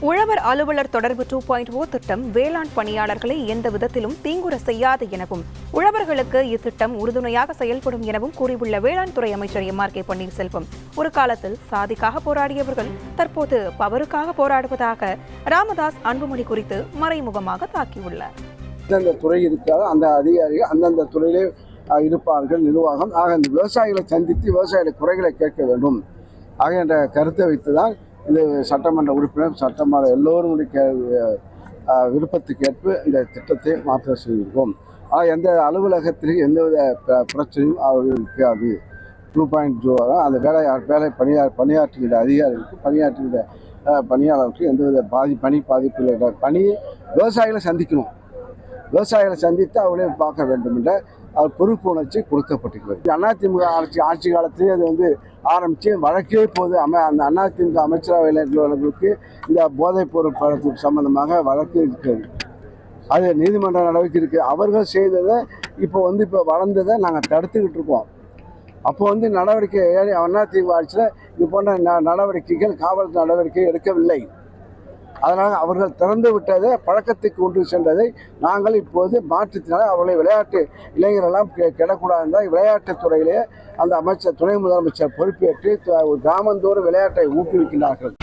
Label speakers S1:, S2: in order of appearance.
S1: உழவர் அலுவலர் தொடர்பு 2.0 திட்டம் வேளாண் பணியாளர்களை எந்த விதத்திலும் தீங்குற செய்யாது எனவும் உழவர்களுக்கு இத்திட்டம் உறுதுணையாக செயல்படும் எனவும் கூறியுள்ள வேளாண் துறை அமைச்சர் M.R.K. பன்னீர்செல்வம், ஒரு காலத்தில் சாதிக்காக போராடியவர்கள் தற்போது பவருக்காக போராடுவதாக ராமதாஸ் அன்புமணி குறித்து மறைமுகமாக தாக்கியுள்ளார்.
S2: எந்தெந்த துறை இருக்காதோ அந்த அதிகாரிகள் அந்தந்த துறையிலே இருப்பார்கள் நிர்வாகம். ஆக இந்த விவசாயிகளை சந்தித்து விவசாயிகளை குறைகளை கேட்க வேண்டும் ஆக என்ற கருத்தை வைத்துதான் இந்த சட்டமன்ற உறுப்பினர் சட்டமன்ற எல்லோருடைய விருப்பத்துக்கேற்ப இந்த திட்டத்தை மாற்ற செய்திருக்கோம். எந்த அலுவலகத்திற்கு எந்தவித பிரச்சனையும் அவர்கள் இருக்காது. 2.0 அந்த வேலை பணியாற்றுகிற அதிகாரிகளுக்கு பணியாளருக்கு எந்தவித பணி பாதிப்பு இல்லை. விவசாயிகளை சந்திக்கணும், விவசாயிகளை சந்தித்து அவர்களே பார்க்க வேண்டும் என்ற பொறுப்பு உணர்ச்சி கொடுக்கப்பட்டிருக்கிறது. அதிமுக ஆட்சி காலத்திலே அது ஆரம்பித்து வழக்கே போது அந்த அதிமுக அமைச்சரவையில் இருக்கிறவர்களுக்கு இந்த போதைப் பொருள் பழக்கத்துக்கு சம்பந்தமாக வழக்கு இருக்கிறது. அது நீதிமன்ற நடவடிக்கை இருக்குது. அவர்கள் செய்ததை இப்போ வளர்ந்ததை நாங்கள் தடுத்துக்கிட்டு இருக்கோம். அப்போ நடவடிக்கை அதிமுக ஆட்சியில் இது போன்ற நடவடிக்கைகள் காவல் நடவடிக்கை எடுக்கவில்லை. அதனால் அவர்கள் திறந்து விட்டதை பழக்கத்துக்கு கொண்டு சென்றதை நாங்கள் இப்போது மாற்றத்தினால அவர்களை விளையாட்டு இளைஞரெல்லாம் கெடக்கூடாது என்றால் விளையாட்டுத் துறையிலே அந்த அமைச்சர் துணை முதலமைச்சர் பொறுப்பேற்று கிராமந்தோறும் விளையாட்டை ஊக்குவிக்கிறார்கள்.